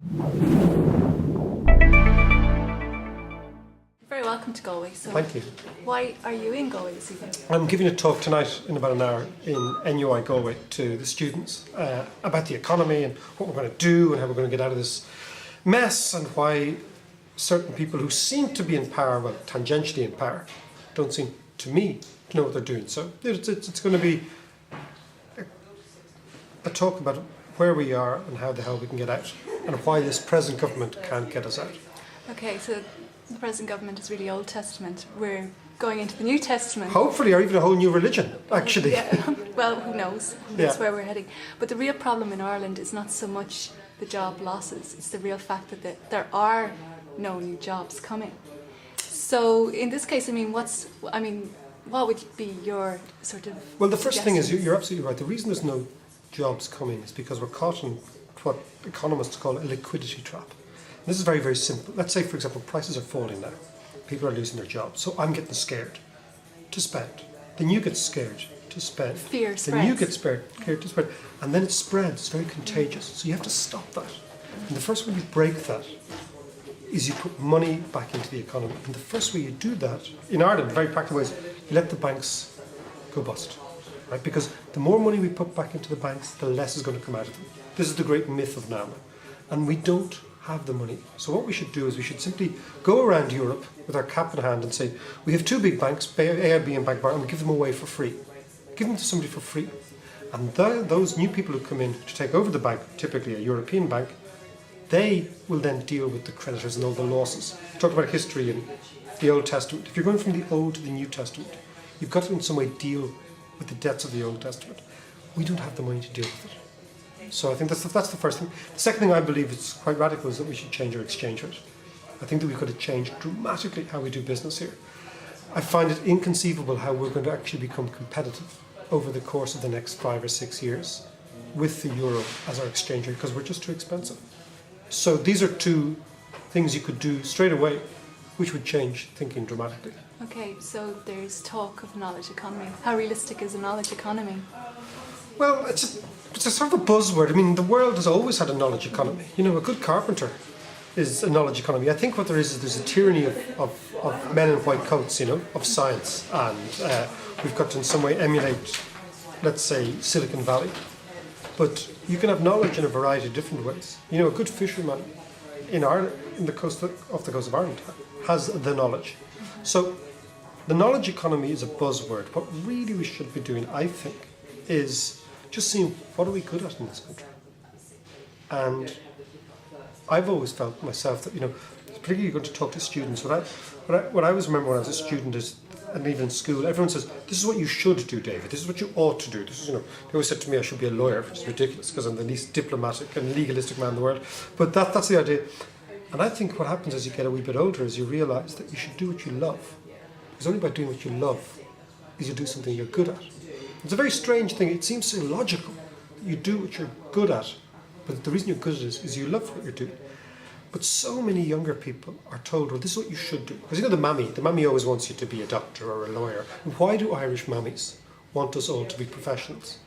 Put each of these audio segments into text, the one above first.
Very welcome to Galway. So Thank you. why are you in Galway this evening? I'm giving a talk tonight in about an hour in NUI Galway to the students about the economy and what we're going to do and how we're going to get out of this mess, and why certain people who seem to be in power, well, tangentially in power, don't seem to me to know what they're doing. So it's going to be a talk about where we are and how the hell we can get out, and why this present government can't get us out. Okay, so the present government is really Old Testament. We're going into the New Testament. Hopefully, or even a whole new religion, actually. Yeah. Well, who knows? That's Yeah. where we're heading. But the real problem in Ireland is not so much the job losses, it's the real fact that there are no new jobs coming. So in this case, what would be your sort of Well, the first thing is, suggestions? you're absolutely right. The reason there's no jobs coming is because we're caught in what economists call a liquidity trap. This is very, very simple. Let's say, for example, prices are falling now. People are losing their jobs. So I'm getting scared to spend. Then you get scared to spend. Fear Then you spreads. get scared to spend. And then it spreads. It's very contagious. So you have to stop that. And the first way you break that is you put money back into the economy. And the first way you do that, in Ireland, in very practical ways, you let the banks go bust. Right? Because the more money we put back into the banks, the less is going to come out of them. This is the great myth of now. And we don't have the money. So what we should do is we should simply go around Europe with our cap in hand and say, we have two big banks, AIB and Bank Bar, and we give them away for free. Give them to somebody for free. And those new people who come in to take over the bank, typically a European bank, they will then deal with the creditors and all the losses. We talked about history in the Old Testament. If you're going from the Old to the New Testament, you've got to in some way deal with the debts of the Old Testament. We don't have the money to deal with it. So I think that's the first thing. The second thing I believe is quite radical is that we should change our exchange rate. I think that we've got to change dramatically how we do business here. I find it inconceivable how we're going to actually become competitive over the course of the next 5 or 6 years with the euro as our exchange rate, because we're just too expensive. So these are two things you could do straight away, which would change thinking dramatically. Okay, so there's talk of knowledge economy. How realistic is a knowledge economy? Well, it's a sort of a buzzword. I mean, the world has always had a knowledge economy. You know, a good carpenter is a knowledge economy. I think what there is there's a tyranny of men in white coats, you know, of science. And we've got to in some way emulate, let's say, Silicon Valley. But you can have knowledge in a variety of different ways. You know, a good fisherman in Ireland, off the coast of Ireland, has the knowledge. So the knowledge economy is a buzzword. What really we should be doing, I think, is just seeing what are we good at in this country. And I've always felt myself that, you know, particularly going to talk to students, what I always remember when I was a student is, and even in school, everyone says, this is what you should do, David, this is what you ought to do. This is, you know, they always said to me I should be a lawyer, which is ridiculous because I'm the least diplomatic and legalistic man in the world. But that's the idea. And I think what happens as you get a wee bit older is you realise that you should do what you love. Because only by doing what you love is you do something you're good at. It's a very strange thing. It seems so illogical that you do what you're good at, but the reason you're good at it is you love what you're doing. But so many younger people are told, well, this is what you should do. Because you know the mammy always wants you to be a doctor or a lawyer. And why do Irish mammies want us all to be professionals?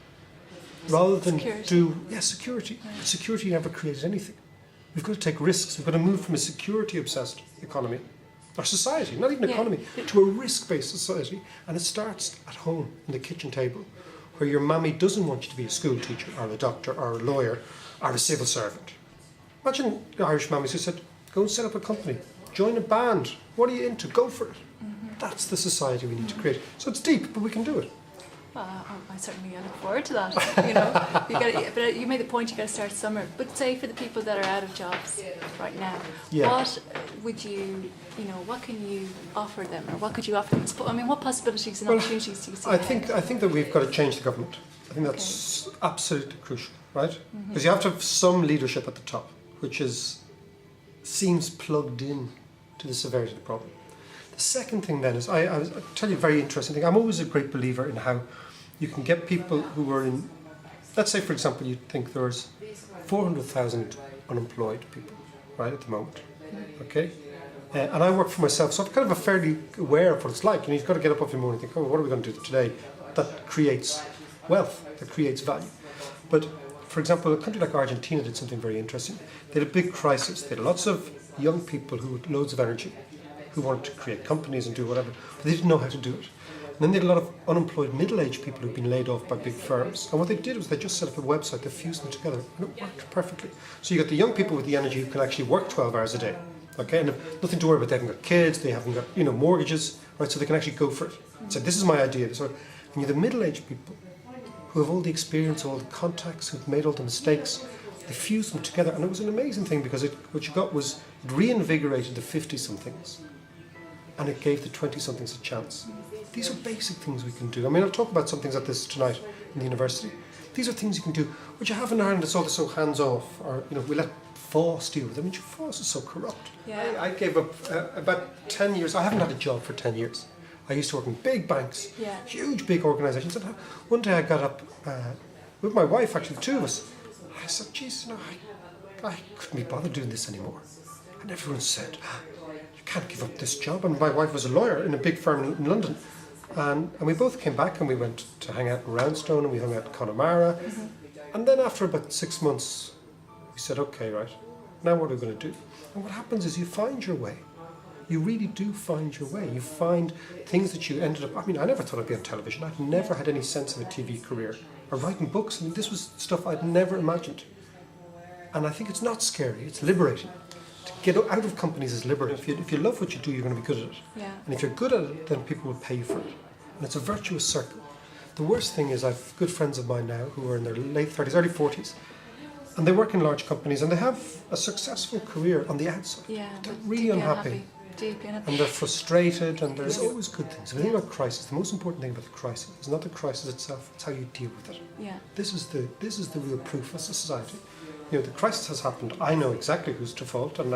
Rather than security. Yeah. Security never created anything. We've got to take risks. We've got to move from a security-obsessed economy, or society, not even economy, to a risk-based society. And it starts at home, in the kitchen table, where your mammy doesn't want you to be a school teacher or a doctor or a lawyer or a civil servant. Imagine the Irish mammies who said, go and set up a company, join a band, what are you into, go for it. Mm-hmm. That's the society we need to create. So it's deep, but we can do it. Well, I certainly look forward to that. You know, but you made the point you got to start somewhere. But say for the people that are out of jobs right now, what would what can you offer them, or what could you offer them? I mean, what possibilities and opportunities do you see? I think that we've got to change the government. I think that's absolutely crucial, right? Because you have to have some leadership at the top, which seems plugged in to the severity of the problem. The second thing then is, I'll tell you a very interesting thing. I'm always a great believer in how you can get people who are in, let's say for example, you think there's 400,000 unemployed people, right, at the moment, okay? And I work for myself, so I'm kind of fairly aware of what it's like. You know, you've got to get up every morning and think, oh, what are we going to do today that creates wealth, that creates value? But for example, a country like Argentina did something very interesting. They had a big crisis. They had lots of young people who had loads of energy, who wanted to create companies and do whatever, but they didn't know how to do it. And then they had a lot of unemployed middle-aged people who'd been laid off by big firms. And what they did was they just set up a website that fused them together, and it worked perfectly. So you got the young people with the energy who can actually work 12 hours a day, okay, and have nothing to worry about. They haven't got kids, they haven't got mortgages, right? So they can actually go for it. So this is my idea. So, and you're the middle-aged people who have all the experience, all the contacts, who've made all the mistakes. They fused them together, and it was an amazing thing because what you got was it reinvigorated the 50-somethings, and it gave the 20-somethings a chance. These are basic things we can do. I mean, I'll talk about some things like this tonight in the university. These are things you can do. What you have in Ireland is all so hands-off, or we let FÁS deal with it. I mean, FÁS is so corrupt. Yeah. I gave up about 10 years. I haven't had a job for 10 years. I used to work in big banks, huge, big organisations. And one day I got up with my wife, actually, the two of us. I said, geez, I couldn't be bothered doing this anymore. And everyone said, you can't give up this job. And my wife was a lawyer in a big firm in London. And we both came back and we went to hang out in Roundstone and we hung out in Connemara. Mm-hmm. And then after about 6 months, we said, okay, right, now what are we going to do? And what happens is you find your way. You really do find your way. You find things that you ended up... I mean, I never thought I'd be on television. I'd never had any sense of a TV career. Or writing books. I mean, this was stuff I'd never imagined. And I think it's not scary. It's liberating. To get out of companies is liberating. If you love what you do, you're going to be good at it. Yeah. And if you're good at it, then people will pay you for it. And it's a virtuous circle. The worst thing is I've good friends of mine now who are in their late 30s, early 40s. And they work in large companies and they have a successful career on the outside. Yeah, they're really unhappy. Deep in it. And they're frustrated, and there's always good things. If you think about crisis, the most important thing about the crisis is not the crisis itself, it's how you deal with it. Yeah. This is the real proof as a society. The crisis has happened. I know exactly who's to fault, and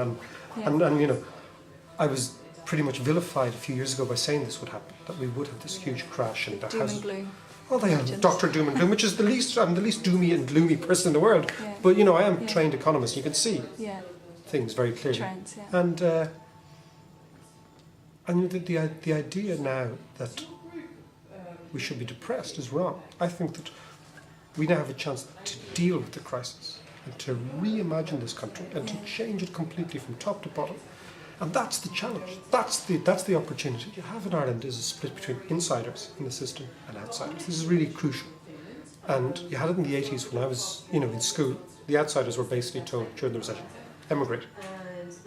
I was pretty much vilified a few years ago by saying this would happen, that we would have this huge crash, and doom and gloom. Well, they have Dr. Doom and Gloom, which is I'm the least doomy and gloomy person in the world. Yeah. But I am a trained economist. You can see things very clearly. Trends, And the idea now that we should be depressed is wrong. I think that we now have a chance to deal with the crisis and to reimagine this country and to change it completely from top to bottom. And that's the challenge. That's the opportunity you have in Ireland, is a split between insiders in the system and outsiders. This is really crucial. And you had it in the 80s when I was in school. The outsiders were basically told during the recession, emigrate.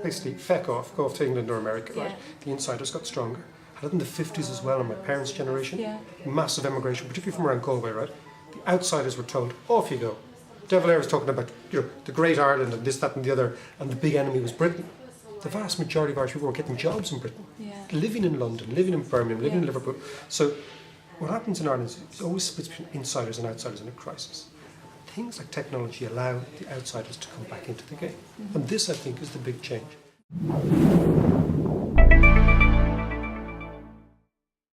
Basically, feck off, go off to England or America, right? The insiders got stronger. Had it in the 50s as well, in my parents' generation. Massive emigration, particularly from around Galway, right? The outsiders were told, off you go. De Valera was talking about the Great Ireland and this, that and the other, and the big enemy was Britain. The vast majority of Irish people were getting jobs in Britain. Living in London, living in Birmingham, living in Liverpool. So what happens in Ireland is it's always splits between insiders and outsiders in a crisis. Things like technology allow the outsiders to come back into the game. And this, I think, is the big change.